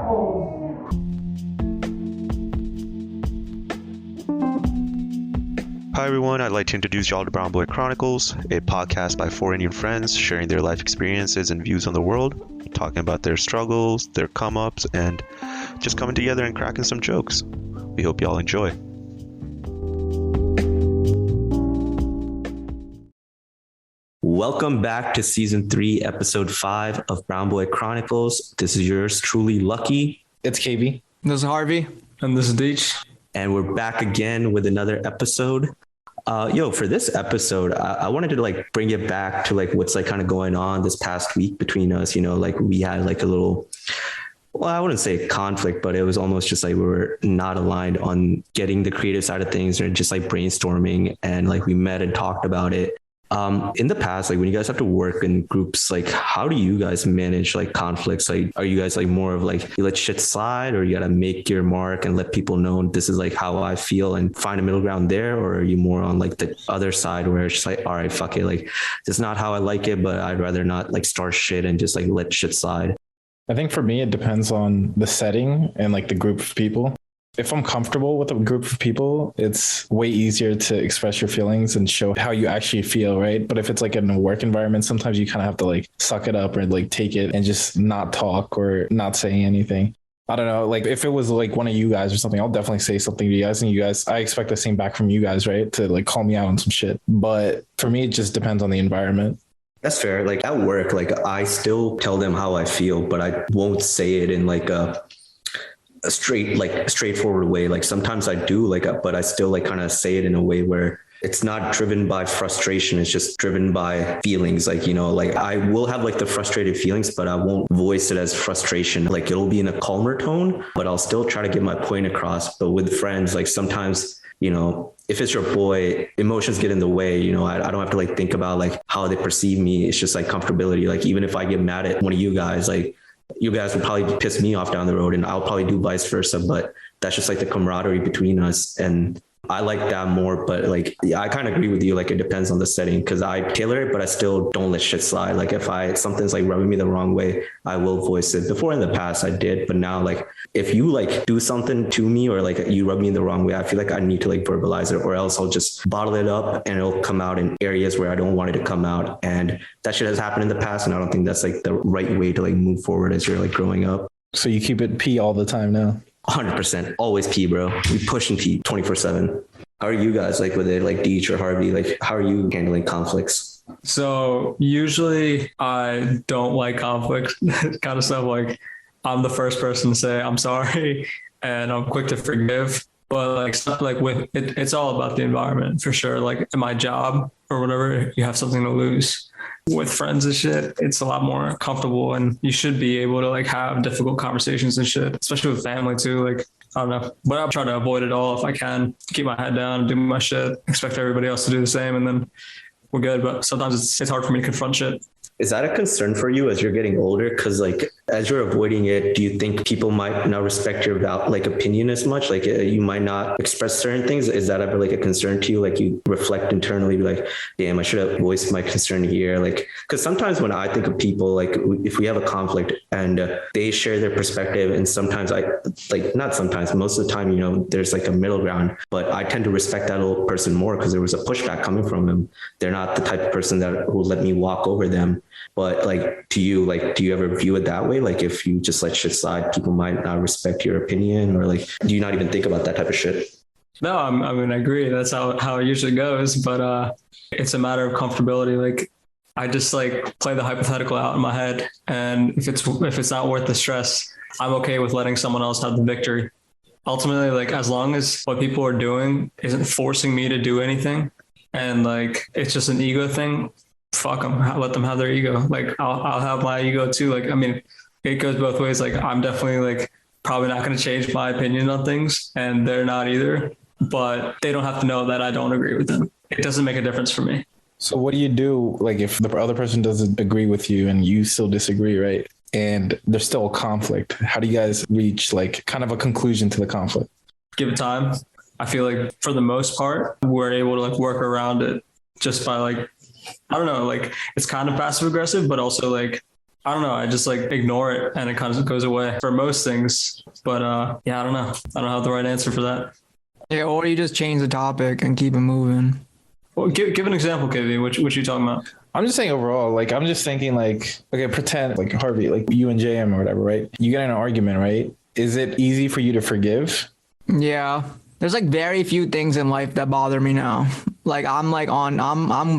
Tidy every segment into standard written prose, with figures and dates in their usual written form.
Chronicles. Hi everyone, I'd like to introduce y'all to Brown Boy Chronicles, a podcast by four Indian friends sharing their life experiences and views on the world, talking about their struggles, their come-ups, and just coming together and cracking some jokes. We hope y'all enjoy. Welcome back to Season 3, Episode 5 of Brown Boy Chronicles. This is yours truly, Lucky. It's KB. This is Harvey. And this is Deech. And we're back again with another episode. For this episode, I wanted to bring it back to what's kind of going on this past week between us. We had a little, well, I wouldn't say conflict, but it was almost just we were not aligned on getting the creative side of things or just brainstorming. And we met and talked about it. In the past, when you guys have to work in groups, how do you guys manage conflicts? Are you guys more of you let shit slide, or you got to make your mark and let people know this is how I feel and find a middle ground there? Or are you more on the other side where it's just all right, fuck it. This is not how I like it, but I'd rather not start shit and just let shit slide. I think for me, it depends on the setting and the group of people. If I'm comfortable with a group of people, it's way easier to express your feelings and show how you actually feel, right? But if it's in a work environment, sometimes you kind of have to suck it up or take it and just not talk or not say anything. I don't know. If it was one of you guys or something, I'll definitely say something to you guys, and you guys, I expect the same back from you guys, right? To call me out on some shit. But for me, it just depends on the environment. That's fair. At work, I still tell them how I feel, but I won't say it in a straightforward way. Sometimes I do but I still kind of say it in a way where it's not driven by frustration. It's just driven by feelings. I will have the frustrated feelings, but I won't voice it as frustration. It'll be in a calmer tone, but I'll still try to get my point across. But with friends, sometimes, if it's your boy, emotions get in the way. I don't have to think about how they perceive me. It's just comfortability. Even if I get mad at one of you guys, you guys would probably piss me off down the road, and I'll probably do vice versa. But that's just the camaraderie between us. And I like that more. But I kind of agree with you. It depends on the setting, because I tailor it, but I still don't let shit slide. If something's rubbing me the wrong way, I will voice it. Before in the past I did, but now if you do something to me or you rub me the wrong way, I feel I need to verbalize it, or else I'll just bottle it up and it'll come out in areas where I don't want it to come out. And that shit has happened in the past, and I don't think that's the right way to move forward as you're growing up. So you keep it P all the time now? 100%. Always P, bro. We pushing P 24/7. How are you guys with it? Deech or Harvey, how are you handling conflicts? So usually I don't like conflict. Kind of stuff I'm the first person to say I'm sorry, and I'm quick to forgive. But stuff with it, it's all about the environment for sure. In my job or whatever, you have something to lose. With friends and shit, it's a lot more comfortable, and you should be able to have difficult conversations and shit, especially with family too. I don't know, but I'll try to avoid it all if I can. Keep my head down, do my shit, expect everybody else to do the same, and then we're good. But sometimes it's hard for me to confront shit. Is that a concern for you as you're getting older? Because as you're avoiding it, do you think people might not respect your opinion as much? You might not express certain things. Is that ever a concern to you? You reflect internally, be damn, I should have voiced my concern here. Because sometimes when I think of people, if we have a conflict and they share their perspective, and sometimes not sometimes, most of the time, there's a middle ground, but I tend to respect that little person more because there was a pushback coming from them. They're not the type of person that will let me walk over them. But to you, do you ever view it that way? If you just let shit slide, people might not respect your opinion, or do you not even think about that type of shit? No, I agree. That's how it usually goes. But it's a matter of comfortability. I just play the hypothetical out in my head, and if it's not worth the stress, I'm okay with letting someone else have the victory. Ultimately, as long as what people are doing isn't forcing me to do anything, and it's just an ego thing, fuck them. Let them have their ego. I'll have my ego too. It goes both ways. I'm definitely probably not going to change my opinion on things, and they're not either, but they don't have to know that I don't agree with them. It doesn't make a difference for me. So what do you do if the other person doesn't agree with you and you still disagree, right? And there's still a conflict. How do you guys reach kind of a conclusion to the conflict? Give it time. I feel for the most part, we're able to work around it just by I don't know, it's kind of passive aggressive, but also I don't know. I just like ignore it and it kind of goes away for most things. But yeah, I don't know. I don't have the right answer for that. Yeah, or you just change the topic and keep it moving. Well, give an example, KV. What you talking about? I'm just saying overall, like, I'm just thinking like, okay, pretend like Harvey, like you and JM or whatever, right? You get in an argument, right? Is it easy for you to forgive? Yeah. There's like very few things in life that bother me now. Like I'm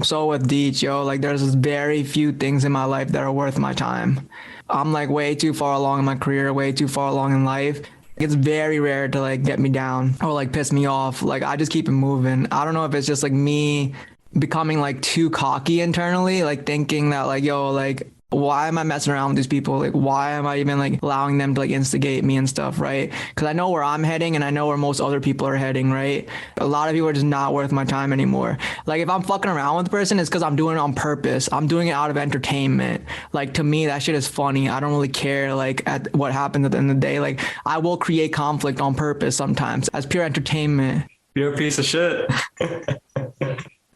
so with Deech, yo. Like there's very few things in my life that are worth my time. I'm like way too far along in my career, way too far along in life. It's very rare to like get me down or like piss me off. Like I just keep it moving. I don't know if it's just like me becoming like too cocky internally, like thinking that like, yo, like, why am I messing around with these people? Like, why am I even like allowing them to like instigate me and stuff, right? Because I know where I'm heading and I know where most other people are heading, right? A lot of people are just not worth my time anymore. Like if I'm fucking around with a person, it's because I'm doing it on purpose. I'm doing it out of entertainment. Like to me, that shit is funny. I don't really care like at what happens at the end of the day. Like I will create conflict on purpose sometimes as pure entertainment. You're a piece of shit.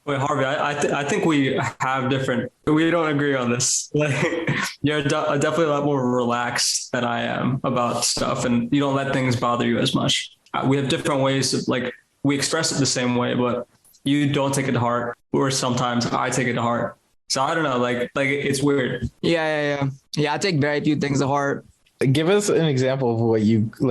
Wait, Harvey, I think we have we don't agree on this. Like, you're definitely a lot more relaxed than I am about stuff, and you don't let things bother you as much. We have different ways of, like, we express it the same way, but you don't take it to heart, or sometimes I take it to heart. So I don't know, like it's weird. Yeah, I take very few things to heart. Give us an example of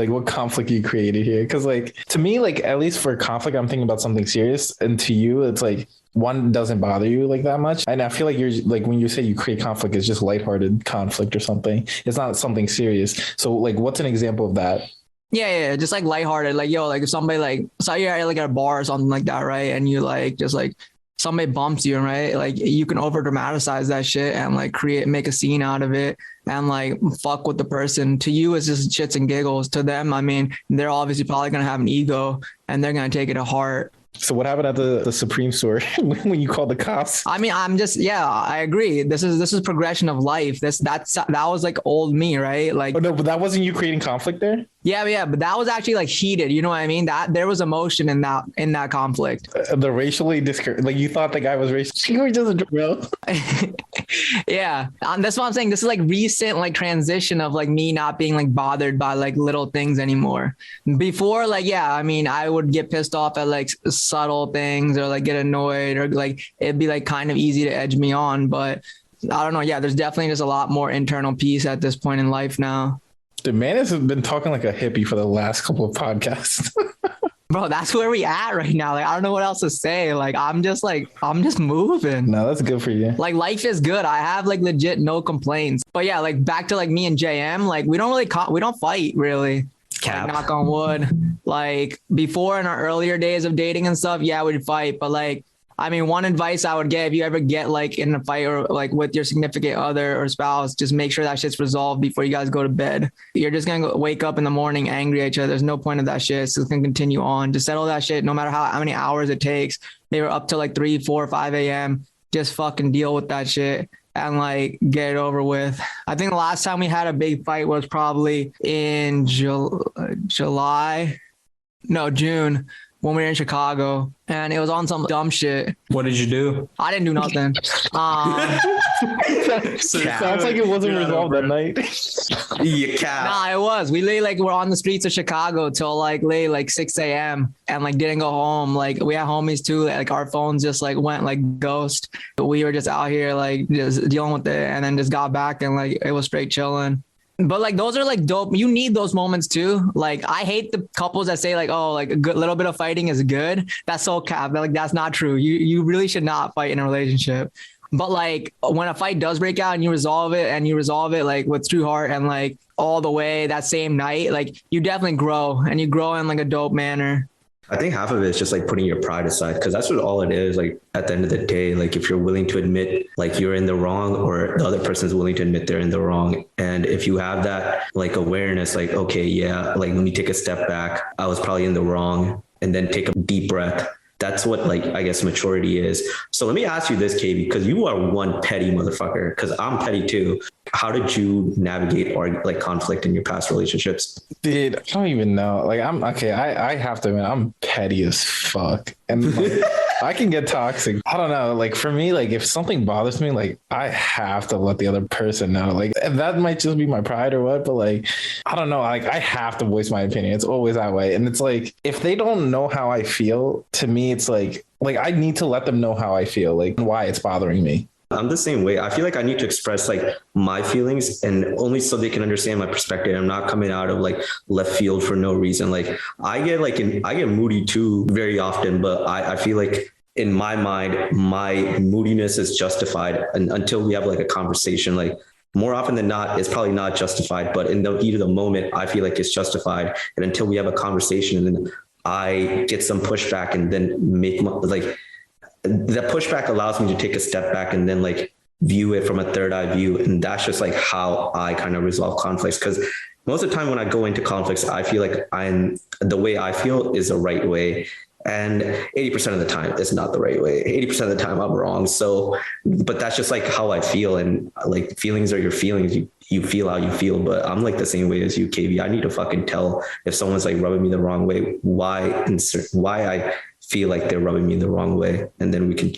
what conflict you created here. Cause like, to me, like, at least for conflict, I'm thinking about something serious. And to you, it's like, one doesn't bother you like that much. And I feel like you're like, when you say you create conflict, it's just lighthearted conflict or something. It's not something serious. So like, what's an example of that? Yeah. Just like lighthearted. Like, yo, like if somebody like, so you're like at a bar or something like that, right? And you like, just like, somebody bumps you, right? Like you can over dramatize that shit and like make a scene out of it and like fuck with the person. To you, it's just shits and giggles. To them, I mean, they're obviously probably going to have an ego and they're going to take it to heart. So what happened at the Supreme store when you called the cops? I mean, I agree. This is progression of life. That was like old me, right? Like, oh, no, but that wasn't you creating conflict there? Yeah, but that was actually like heated. You know what I mean? That there was emotion in that conflict. The racially like you thought the guy was racist. You were just a drill. Yeah, that's what I'm saying. This is like recent like transition of like me not being like bothered by like little things anymore. Before, like, yeah, I mean, I would get pissed off at like subtle things or like get annoyed or like it'd be like kind of easy to edge me on. But I don't know. Yeah, there's definitely just a lot more internal peace at this point in life now. The man has been talking like a hippie for the last couple of podcasts. Bro, that's where we at right now. Like, I don't know what else to say. Like, I'm just moving. No, that's good for you. Like, life is good. I have like legit no complaints. But yeah, like back to like me and JM, like we don't fight really. Cap. Like, knock on wood. Like before in our earlier days of dating and stuff, yeah, we'd fight. But like, I mean, one advice I would get if you ever get like in a fight or like with your significant other or spouse, just make sure that shit's resolved before you guys go to bed. You're just going to wake up in the morning angry at each other. There's no point of that shit. So it's going to continue on. Just settle that shit no matter how many hours it takes. They were up to like 3, 4, 5 a.m. Just fucking deal with that shit and like get it over with. I think the last time we had a big fight was probably in June, when we were in Chicago, and it was on some dumb shit. What did you do? I didn't do nothing. Sounds like it wasn't resolved that night. Nah, it was. We lay like we're on the streets of Chicago till like 6 a.m. and like didn't go home. Like we had homies too. Like our phones just like went like ghost. We were just out here like just dealing with it, and then just got back and like it was straight chilling. But like those are like dope. You need those moments too. Like I hate the couples that say like, oh, like a good little bit of fighting is good. That's so cap. Like that's not true. You really should not fight in a relationship. But like when a fight does break out and you resolve it like with true heart and like all the way that same night, like you definitely grow, and you grow in like a dope manner. I think half of it is just like putting your pride aside, because that's what all it is. Like at the end of the day, like if you're willing to admit like you're in the wrong, or the other person is willing to admit they're in the wrong. And if you have that like awareness, like, okay, yeah, like let me take a step back. I was probably in the wrong, and then take a deep breath. That's what like, I guess maturity is. So let me ask you this, KB, because you are one petty motherfucker, because I'm petty too. How did you navigate or like conflict in your past relationships? Dude, I don't even know. Like I have to admit, I'm petty as fuck. And like, I can get toxic. I don't know. Like for me, like if something bothers me, like I have to let the other person know. Like that might just be my pride or what, but like I don't know. Like I have to voice my opinion. It's always that way. And it's like if they don't know how I feel, to me, it's like I need to let them know how I feel, like why it's bothering me. I'm the same way. I feel like I need to express like my feelings and only so they can understand my perspective. I'm not coming out of like left field for no reason. Like I get moody too very often, but I feel like in my mind, my moodiness is justified until we have like a conversation. Like more often than not, it's probably not justified, but in the heat of the moment, I feel like it's justified. And until we have a conversation and then I get some pushback and then make like, that pushback allows me to take a step back and then like view it from a third eye view. And that's just like how I kind of resolve conflicts. Because most of the time when I go into conflicts, I feel like the way I feel is the right way. And 80% of the time it's not the right way. 80% of the time I'm wrong. So, but that's just like how I feel. And like feelings are your feelings. You feel how you feel, but I'm like the same way as you, KB. I need to fucking tell if someone's like rubbing me the wrong way, why I feel like they're rubbing me the wrong way. And then we can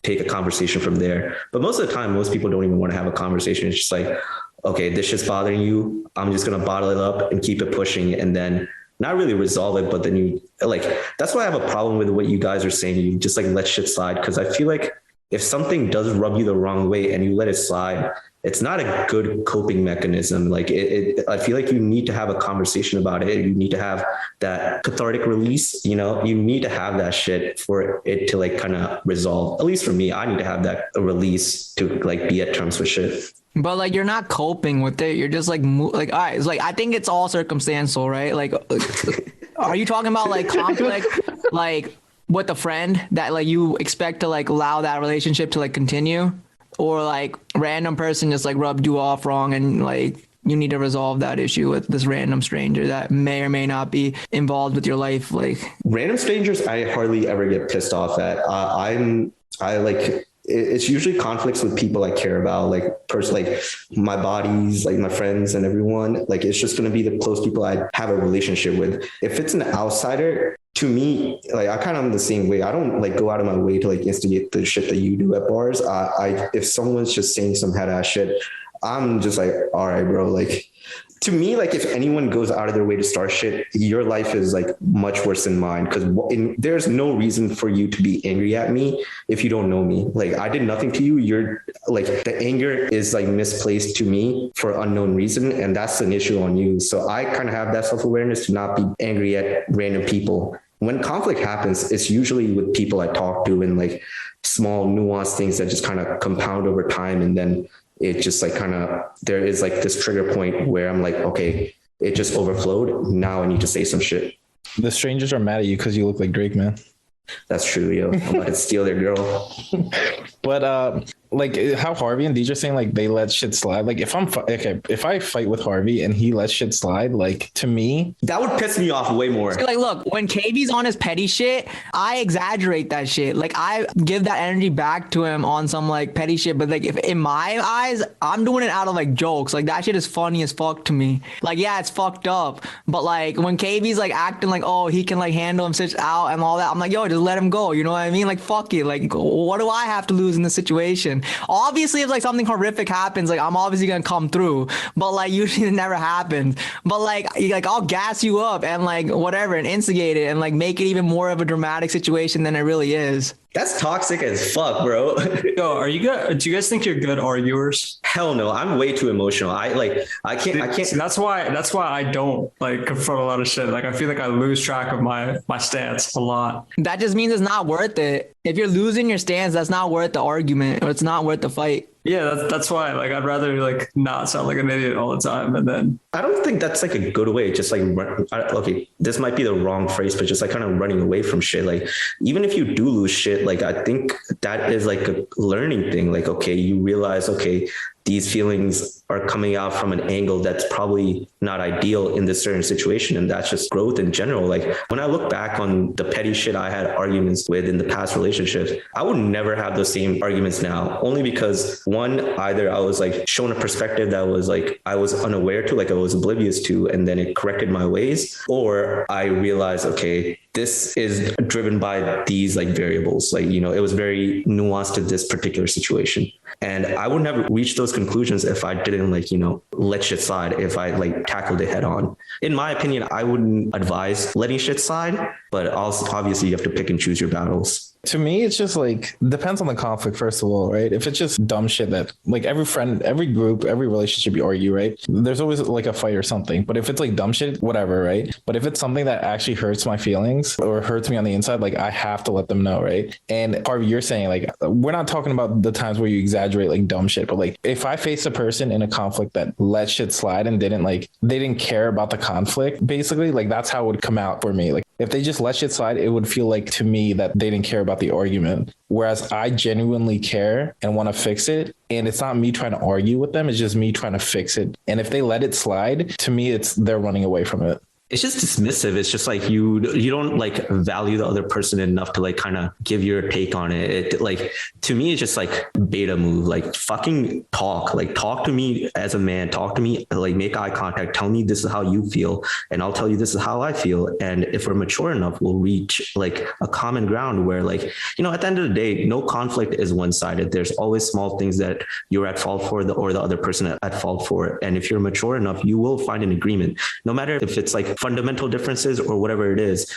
take a conversation from there. But most of the time, most people don't even want to have a conversation. It's just like, okay, this shit's bothering you. I'm just going to bottle it up and keep it pushing and then not really resolve it. But then you like, that's why I have a problem with what you guys are saying. You just like let shit slide. Cause I feel like if something does rub you the wrong way and you let it slide, it's not a good coping mechanism. Like I feel like you need to have a conversation about it. You need to have that cathartic release, you know, you need to have that shit for it to like kind of resolve. At least for me, I need to have that release to like be at terms with shit. But like you're not coping with it. You're just like all right. It's like I think it's all circumstantial, right? Like, are you talking about like conflict, like with a friend that like you expect to like allow that relationship to like continue, or like random person just like rubbed you off wrong and like you need to resolve that issue with this random stranger that may or may not be involved with your life? Like random strangers, I hardly ever get pissed off at. It's usually conflicts with people I care about, like like my buddies, like my friends and everyone. Like it's just going to be the close people I have a relationship with. If it's an outsider, to me, like I kind of am the same way. I don't like go out of my way to like instigate the shit that you do at bars. If someone's just saying some head ass shit, I'm just like, all right, bro. Like to me, like if anyone goes out of their way to start shit, your life is like much worse than mine. Because there's no reason for you to be angry at me if you don't know me. Like I did nothing to you. You're like the anger is like misplaced to me for unknown reason, and that's an issue on you. So I kind of have that self-awareness to not be angry at random people. When conflict happens, it's usually with people I talk to and like small nuanced things that just kind of compound over time, and then it just like kind of, there is like this trigger point where I'm like, okay, it just overflowed. Now I need to say some shit. The strangers are mad at you because you look like Drake, man. That's true, yo. I'm about to steal their girl. But like how Harvey and DJ saying like they let shit slide. Like if if I fight with Harvey and he lets shit slide, like to me that would piss me off way more. Like, look, when KB's on his petty shit, I exaggerate that shit. Like I give that energy back to him on some like petty shit. But like if in my eyes, I'm doing it out of like jokes. Like that shit is funny as fuck to me. Like yeah, it's fucked up. But like when KB's like acting like, oh, he can like handle himself out and all that, I'm like, yo, just let him go. You know what I mean? Like fuck it. Like what do I have to lose in this situation? Obviously, if like something horrific happens, like I'm obviously gonna come through, but like usually it never happens. But like I'll gas you up and like whatever and instigate it and like make it even more of a dramatic situation than it really is. That's toxic as fuck, bro. Yo, are you good? Do you guys think you're good arguers? Hell no, I'm way too emotional. I can't. See, that's why I don't like confront a lot of shit. Like I feel like I lose track of my stance a lot. That just means it's not worth it. If you're losing your stance, that's not worth the argument, or it's not worth the fight. Yeah, that's why. Like, I'd rather like not sound like an idiot all the time, and then I don't think that's like a good way. Just like okay, this might be the wrong phrase, but just like kind of running away from shit. Like, even if you do lose shit, like I think that is like a learning thing. Like, okay, you realize, okay, these feelings are coming out from an angle that's probably not ideal in this certain situation. And that's just growth in general. Like when I look back on the petty shit I had arguments with in the past relationships, I would never have those same arguments now, only because one, either I was like shown a perspective that was like, I was unaware to, like I was oblivious to, and then it corrected my ways, or I realized, okay, this is driven by these like variables. Like, you know, it was very nuanced to this particular situation. And I would never reach those conclusions if I didn't like, you know, let shit slide, if I like tackled it head on. In my opinion, I wouldn't advise letting shit slide, but also obviously you have to pick and choose your battles. To me, it's just like, depends on the conflict, first of all, right? If it's just dumb shit that like every friend, every group, every relationship you argue, right? There's always like a fight or something. But if it's like dumb shit, whatever, right? But if it's something that actually hurts my feelings or hurts me on the inside, like I have to let them know, right? And Harvey, you're saying like, we're not talking about the times where you exaggerate like dumb shit, but like if I face a person in a conflict that let shit slide and didn't like, they didn't care about the conflict, basically, like that's how it would come out for me. Like if they just let shit slide, it would feel like to me that they didn't care about the argument. Whereas I genuinely care and want to fix it. And it's not me trying to argue with them. It's just me trying to fix it. And if they let it slide, to me, it's they're running away from it. It's just dismissive. It's just like you don't like value the other person enough to like kind of give your take on it. It like, to me, it's just like beta move, like fucking talk to me as a man, talk to me, like make eye contact, tell me this is how you feel. And I'll tell you, this is how I feel. And if we're mature enough, we'll reach like a common ground where like, you know, at the end of the day, no conflict is one-sided. There's always small things that you're at fault for or the other person at fault for. And if you're mature enough, you will find an agreement, no matter if it's like fundamental differences or whatever it is.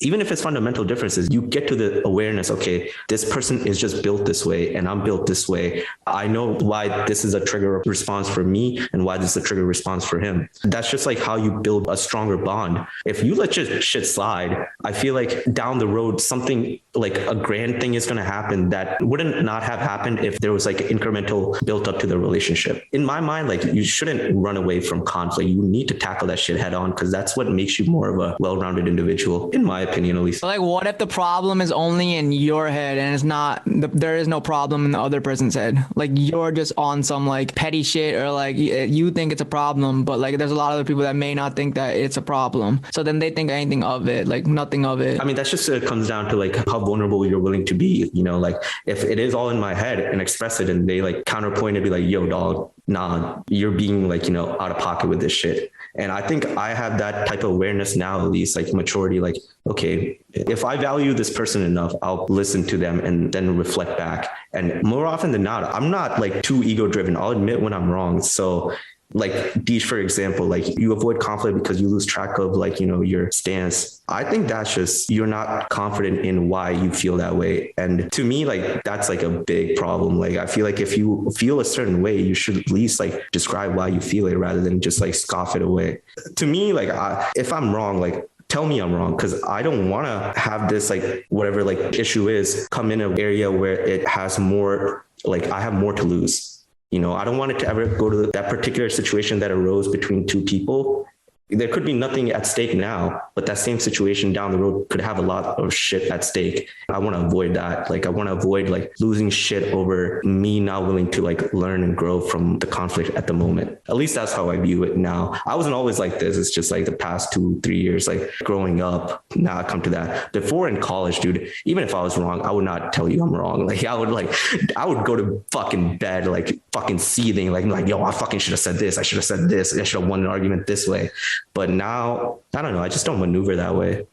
Even if it's fundamental differences, you get to the awareness, okay, this person is just built this way and I'm built this way. I know why this is a trigger response for me and why this is a trigger response for him. That's just like how you build a stronger bond. If you let your shit slide, I feel like down the road, something like a grand thing is going to happen that wouldn't not have happened if there was like incremental built up to the relationship. In my mind, like you shouldn't run away from conflict. You need to tackle that shit head on, because that's what makes you more of a well-rounded individual, in my opinion, at least. Like, what if the problem is only in your head and it's not, there is no problem in the other person's head? Like, you're just on some like petty shit, or like you think it's a problem, but like there's a lot of other people that may not think that it's a problem. So then they think anything of it, like nothing of it. I mean, that's just, it comes down to like how vulnerable you're willing to be. You know, like if it is all in my head and express it and they like counterpoint and be like, yo, dog, nah, you're being like, you know, out of pocket with this shit. And I think I have that type of awareness now, at least like maturity, like, okay, if I value this person enough, I'll listen to them and then reflect back. And more often than not, I'm not like too ego driven. I'll admit when I'm wrong. So like Deej, for example, like you avoid conflict because you lose track of like, you know, your stance. I think that's just, you're not confident in why you feel that way. And to me, like, that's like a big problem. Like, I feel like if you feel a certain way, you should at least like describe why you feel it rather than just like scoff it away. To me, like, if I'm wrong, like, tell me I'm wrong, because I don't want to have this like whatever like issue is come in an area where it has more, like I have more to lose. You know, I don't want it to ever go to that particular situation that arose between two people. There could be nothing at stake now, but that same situation down the road could have a lot of shit at stake. I want to avoid that. Like, I want to avoid like losing shit over me not willing to like learn and grow from the conflict at the moment. At least that's how I view it now. I wasn't always like this. It's just like the past 2-3 years, like growing up. Now I come to that. Before in college, dude, even if I was wrong, I would not tell you I'm wrong. Like I would go to fucking bed, like fucking seething, like, yo, I fucking should have said this. I should have said this. I should have won an argument this way. But now, I don't know. I just don't maneuver that way.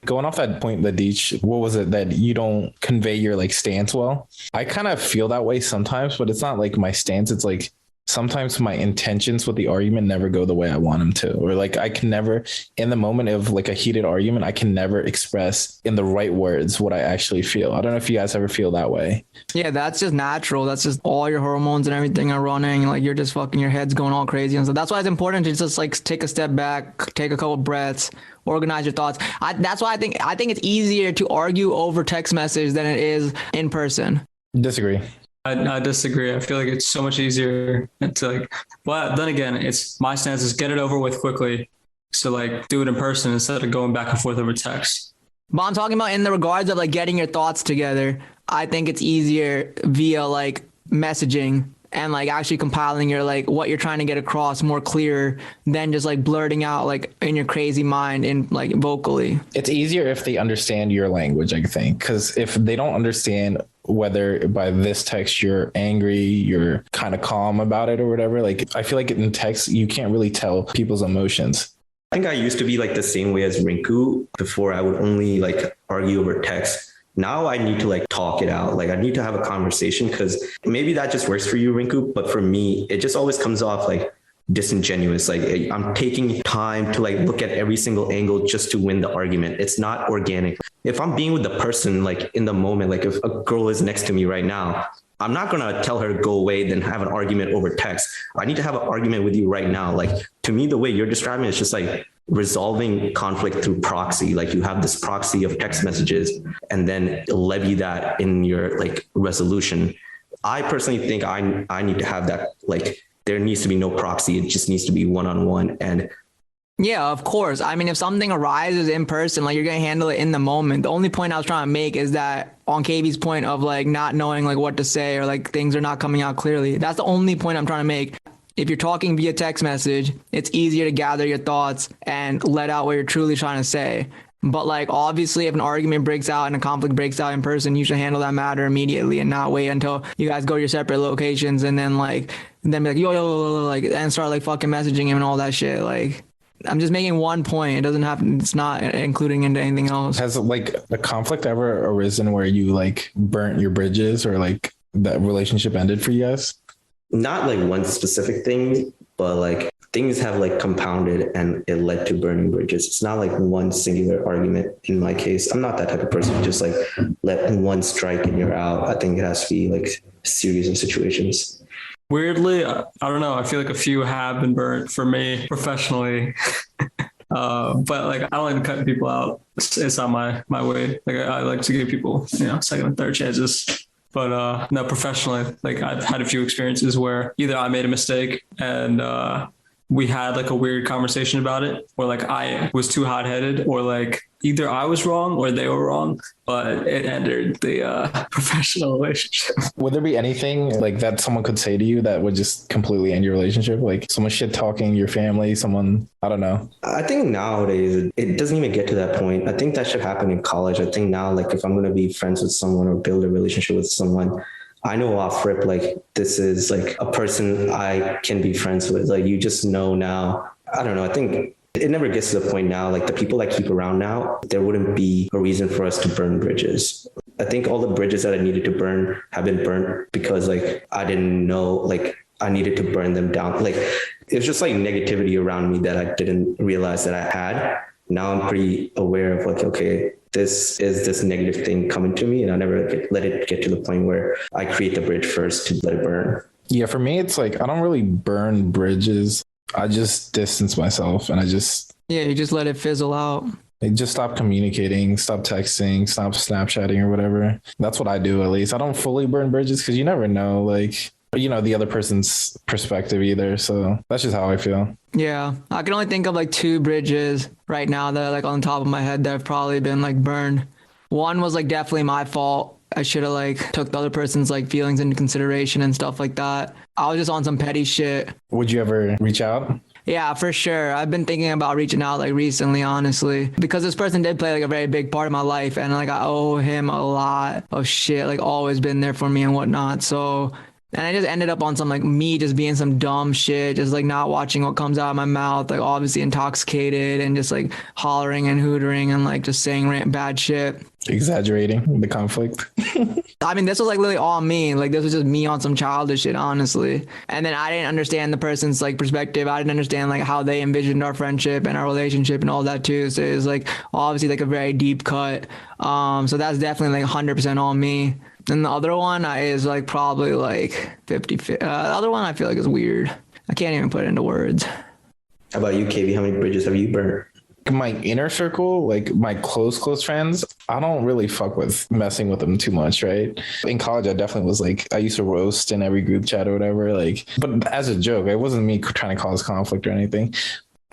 Going off that point, Deej, what was it that you don't convey your like stance well? I kind of feel that way sometimes, but it's not like my stance. It's like sometimes my intentions with the argument never go the way I want them to, or like I can never, in the moment of like a heated argument, I can never express in the right words what I actually feel. I don't know if you guys ever feel that way. Yeah, that's just natural. That's just all your hormones and everything are running. Like you're just fucking, your head's going all crazy. And so that's why it's important to just like take a step back, take a couple breaths, organize your thoughts. That's why I think it's easier to argue over text message than it is in person. Disagree. I disagree. I feel like it's so much easier to like, but then again, it's my stance is get it over with quickly. So like do it in person instead of going back and forth over text. But I'm talking about in the regards of like getting your thoughts together. I think it's easier via like messaging and like actually compiling your like what you're trying to get across more clear than just like blurting out like in your crazy mind in like vocally. It's easier if they understand your language, I think, because if they don't understand whether by this text you're angry, you're kind of calm about it or whatever, like I feel like in text you can't really tell people's emotions. I think I used to be like the same way as Rinku. Before I would only like argue over text. Now I need to like talk it out. Like I need to have a conversation, because maybe that just works for you, Rinku. But for me, it just always comes off like disingenuous. Like I'm taking time to like look at every single angle just to win the argument. It's not organic. If I'm being with the person like in the moment, like if a girl is next to me right now, I'm not going to tell her go away, then have an argument over text. I need to have an argument with you right now. Like to me, the way you're describing it is just like resolving conflict through proxy. Like you have this proxy of text messages and then levy that in your like resolution. I personally think I need to have that. Like there needs to be no proxy. It just needs to be one-on-one. And yeah, of course. I mean, if something arises in person, like you're going to handle it in the moment. The only point I was trying to make is that on KB's point of like not knowing like what to say or like things are not coming out clearly. That's the only point I'm trying to make. If you're talking via text message, it's easier to gather your thoughts and let out what you're truly trying to say. But like, obviously, if an argument breaks out and a conflict breaks out in person, you should handle that matter immediately and not wait until you guys go to your separate locations and then be like, yo, like, and start like fucking messaging him and all that shit. Like, I'm just making one point. It doesn't have, it's not including into anything else. Has like a conflict ever arisen where you like burnt your bridges or like that relationship ended for you guys? not like one specific thing, but like things have like compounded and it led to burning bridges. It's not like one singular argument in my case. I'm not that type of person who just like let one strike and you're out. I think it has to be like a series of situations. Weirdly, I don't know. I feel like a few have been burnt for me professionally. But like, I don't like to cut people out. It's not my way. Like I like to give people, second and third chances. But no, professionally, like I've had a few experiences where either I made a mistake and we had like a weird conversation about it, or like I was too hot-headed, or like either I was wrong or they were wrong, but it ended the professional relationship. Would there be anything like that someone could say to you that would just completely end your relationship? Like someone shit talking your family, someone, I don't know. I think nowadays it doesn't even get to that point. I think that should happen in college. I think now, like if I'm going to be friends with someone or build a relationship with someone, I know off rip, like this is like a person I can be friends with. Like you just know now. I don't know. I think it never gets to the point now, like the people I keep around now, there wouldn't be a reason for us to burn bridges. I think all the bridges that I needed to burn have been burnt because like I didn't know, like I needed to burn them down. Like it's just like negativity around me that I didn't realize that I had. Now I'm pretty aware of like, okay, this is this negative thing coming to me, and I never let it get to the point where I create the bridge first to let it burn. Yeah, for me, it's like I don't really burn bridges. I just distance myself and you just let it fizzle out. Just stop communicating, stop texting, stop Snapchatting or whatever. That's what I do, at least. I don't fully burn bridges because you never know, like, the other person's perspective either. So that's just how I feel. Yeah, I can only think of like 2 bridges right now that are like on top of my head that have probably been like burned. One was like definitely my fault. I should have like took the other person's like feelings into consideration and stuff like that. I was just on some petty shit. Would you ever reach out? Yeah, for sure. I've been thinking about reaching out like recently, honestly, because this person did play like a very big part of my life, and like I owe him a lot of shit, like always been there for me and whatnot. So, and I just ended up on some like me just being some dumb shit, just like not watching what comes out of my mouth, like obviously intoxicated and just like hollering and hootering and like just saying bad shit. Exaggerating the conflict. I mean, this was like literally all me. Like this was just me on some childish shit, honestly. And then I didn't understand the person's like perspective. I didn't understand like how they envisioned our friendship and our relationship and all that too. So it was like obviously like a very deep cut. So that's definitely like 100% on me. And the other one is like probably like 50-50. The other one I feel like is weird. I can't even put it into words. How about you, KB? How many bridges have you burned? My inner circle, like my close friends, I don't really fuck with messing with them too much, right? In college, I definitely was like, I used to roast in every group chat or whatever, like, but as a joke, it wasn't me trying to cause conflict or anything.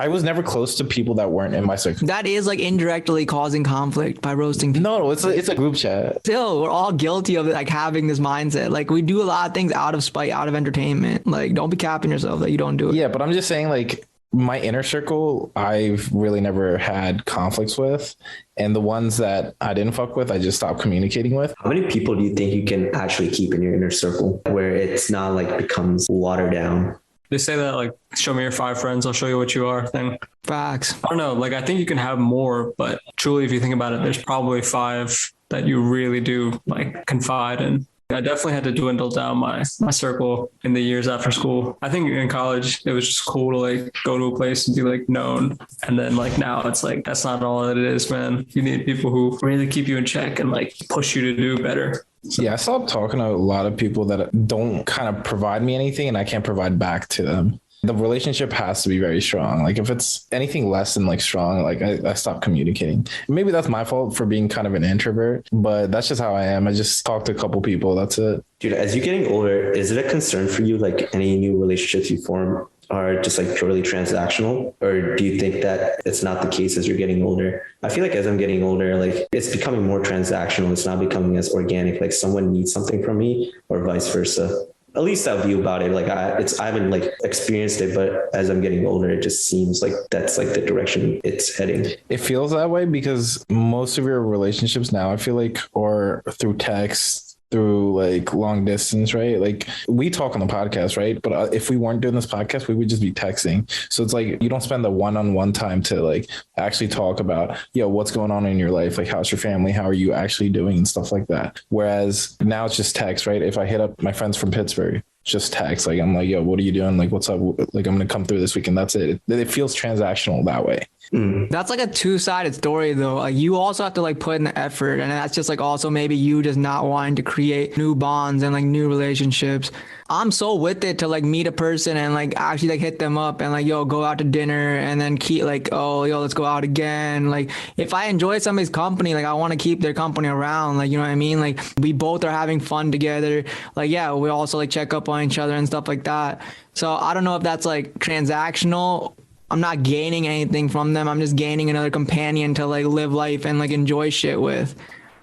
I was never close to people that weren't in my circle. That is like indirectly causing conflict by roasting people. No, it's a group chat. Still, we're all guilty of like having this mindset. Like we do a lot of things out of spite, out of entertainment. Like don't be capping yourself that you don't do it. Yeah, but I'm just saying, like, my inner circle, I've really never had conflicts with. And the ones that I didn't fuck with, I just stopped communicating with. How many people do you think you can actually keep in your inner circle where it's not like becomes watered down? They say that like, show me your 5 friends, I'll show you what you are thing. Facts. I don't know. Like, I think you can have more, but truly, if you think about it, there's probably 5 that you really do like confide in. I definitely had to dwindle down my circle in the years after school. I think in college, it was just cool to like go to a place and be like known. And then like now it's like, that's not all that it is, man. You need people who really keep you in check and like push you to do better. So. Yeah, I stopped talking to a lot of people that don't kind of provide me anything and I can't provide back to them. The relationship has to be very strong. Like if it's anything less than like strong, like I stopped communicating. Maybe that's my fault for being kind of an introvert, but that's just how I am. I just talk to a couple people. That's it. Dude, as you're getting older, is it a concern for you, like any new relationships you form are just like purely transactional? Or do you think that it's not the case as you're getting older? I feel like as I'm getting older, like it's becoming more transactional. It's not becoming as organic. Like someone needs something from me or vice versa. At least that view about it. Like I haven't like experienced it, but as I'm getting older, it just seems like that's like the direction it's heading. It feels that way because most of your relationships now, I feel like, are through text, through like long distance, right? Like we talk on the podcast, right? But if we weren't doing this podcast, we would just be texting. So it's like you don't spend the one-on-one time to like actually talk about, what's going on in your life? Like, how's your family? How are you actually doing and stuff like that? Whereas now it's just text, right? If I hit up my friends from Pittsburgh, just text, like, I'm like, what are you doing? Like, what's up? Like, I'm going to come through this weekend. That's it. It feels transactional that way. That's like a two-sided story though. Like you also have to like put in the effort, and that's just like also maybe you just not wanting to create new bonds and like new relationships. I'm so with it to like meet a person and like actually like hit them up and like, go out to dinner and then keep like, let's go out again. Like if I enjoy somebody's company, like I want to keep their company around. Like, you know what I mean? Like we both are having fun together. Like, yeah, we also like check up on each other and stuff like that. So I don't know if that's like transactional. I'm not gaining anything from them. I'm just gaining another companion to like live life and like enjoy shit with.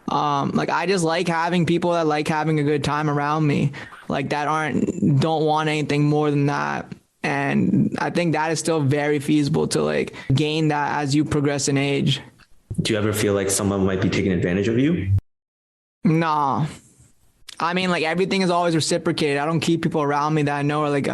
Like I just like having people that like having a good time around me, like that don't want anything more than that. And I think that is still very feasible to like gain that as you progress in age. Do you ever feel like someone might be taking advantage of you? Nah. I mean, like everything is always reciprocated. I don't keep people around me that I know are like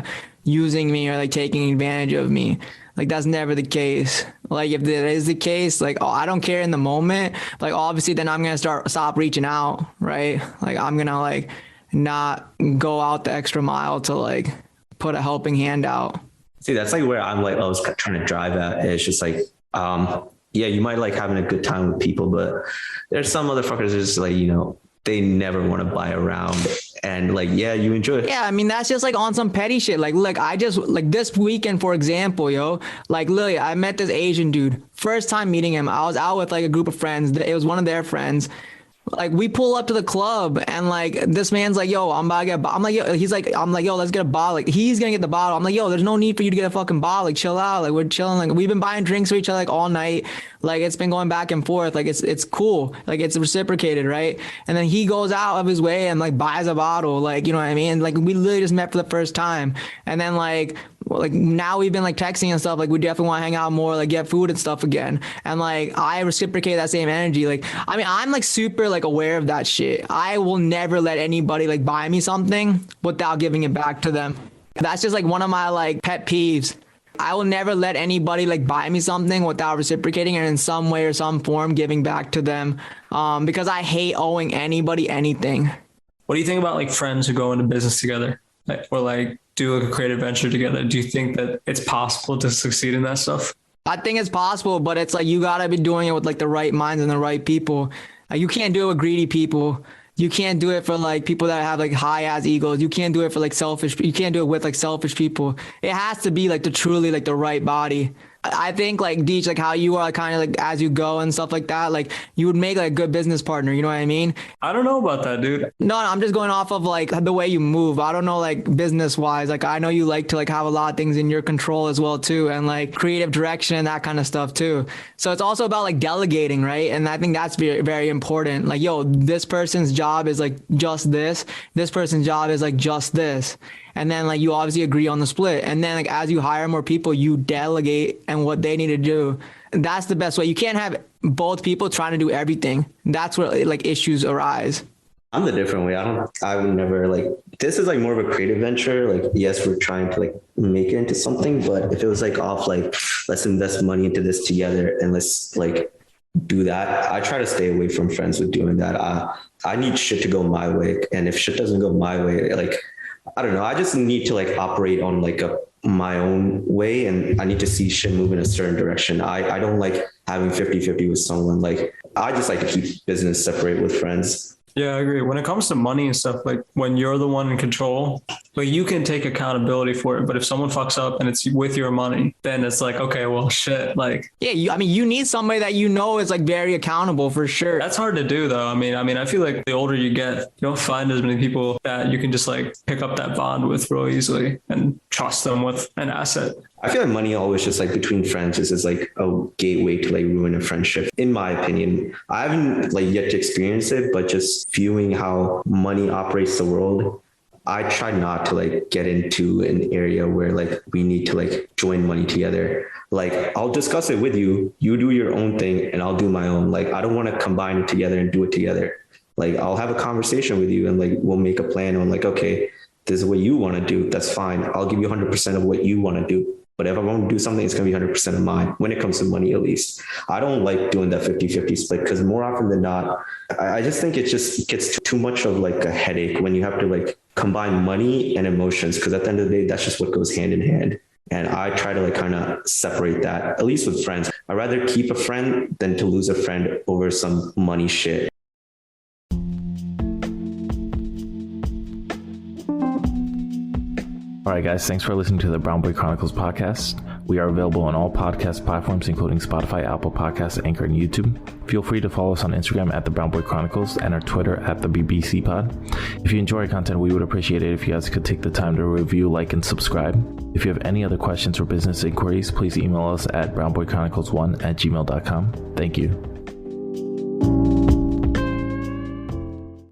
using me or like taking advantage of me. Like that's never the case. Like if that is the case, like I don't care in the moment. Like obviously then I'm gonna stop reaching out, right? Like I'm gonna like not go out the extra mile to like put a helping hand out. See, that's like where I'm like I was trying to drive at. It's just like you might like having a good time with people, but there's some motherfuckers just like, they never want to buy around and like, you enjoy it. Yeah. I mean, that's just like on some petty shit. Like I just like this weekend, for example, like literally I met this Asian dude, first time meeting him. I was out with like a group of friends. It was one of their friends. Like we pull up to the club and like this man's like, I'm about to get I'm like, he's like, I'm like, let's get a bottle. Like he's gonna get the bottle. I'm like, there's no need for you to get a fucking bottle. Like chill out. Like we're chilling. Like we've been buying drinks for each other like all night. Like it's been going back and forth. Like it's cool. Like it's reciprocated, right? And then he goes out of his way and like buys a bottle. Like, you know what I mean? Like we literally just met for the first time. And then like now we've been like texting and stuff. Like we definitely want to hang out more, like get food and stuff again. And like I reciprocate that same energy. Like I mean, I'm like super like aware of that shit. I will never let anybody like buy me something without giving it back to them. That's just like one of my like pet peeves. I will never let anybody like buy me something without reciprocating and in some way or some form giving back to them, because I hate owing anybody anything. What do you think about like friends who go into business together or like do like a creative venture together? Do you think that it's possible to succeed in that stuff? I think it's possible, but it's like you gotta be doing it with like the right minds and the right people. You can't do it with greedy people. You can't do it for like people that have like high ass egos. You can't do it for like selfish. You can't do it with like selfish people. It has to be like the truly like the right body. I think like Deech, like how you are kind of like as you go and stuff like that, like you would make like a good business partner. You know what I mean? I don't know about that, dude. No, I'm just going off of like the way you move. I don't know, like business wise, like I know you like to like have a lot of things in your control as well too. And like creative direction and that kind of stuff too. So it's also about like delegating, right? And I think that's very, very important. Like, yo, this person's job is like just this. This person's job is like just this. And then like you obviously agree on the split. And then like as you hire more people, you delegate and what they need to do. And that's the best way. You can't have both people trying to do everything. That's where like issues arise. I'm the different way. I would never like, this is like more of a creative venture. Like, yes, we're trying to like make it into something, but if it was like off, like, let's invest money into this together and let's like do that. I try to stay away from friends with doing that. I need shit to go my way. And if shit doesn't go my way, like, I don't know. I just need to like operate on like my own way, and I need to see shit move in a certain direction. I don't like having 50-50 with someone. Like, I just like to keep business separate with friends. Yeah, I agree. When it comes to money and stuff, like when you're the one in control, like you can take accountability for it. But if someone fucks up and it's with your money, then it's like, okay, well, shit. Like, yeah, I mean, you need somebody that you know is like very accountable for sure. That's hard to do, though. I mean, I feel like the older you get, you don't find as many people that you can just like pick up that bond with real easily and trust them with an asset. I feel like money always just like between friends is like a gateway to like ruin a friendship. In my opinion, I haven't like yet to experience it, but just viewing how money operates the world, I try not to like get into an area where like we need to like join money together. Like, I'll discuss it with you, you do your own thing and I'll do my own. Like, I don't want to combine it together and do it together. Like, I'll have a conversation with you and like we'll make a plan on like, okay, this is what you want to do. That's fine. I'll give you 100% of what you want to do. But if I want to do something, it's going to be 100% of mine when it comes to money, at least. I don't like doing that 50-50 split because more often than not, I just think it just gets too much of like a headache when you have to like combine money and emotions. Because at the end of the day, that's just what goes hand in hand. And I try to like kind of separate that, at least with friends. I'd rather keep a friend than to lose a friend over some money shit. All right, guys, thanks for listening to the Brown Boy Chronicles podcast. We are available on all podcast platforms, including Spotify, Apple Podcasts, Anchor, and YouTube. Feel free to follow us on Instagram at the Brown Boy Chronicles and our Twitter at the bbcpod. If you enjoy our content, we would appreciate it if you guys could take the time to review, like, and subscribe. If you have any other questions or business inquiries, please email us at brownboychronicles1@gmail.com. Thank you.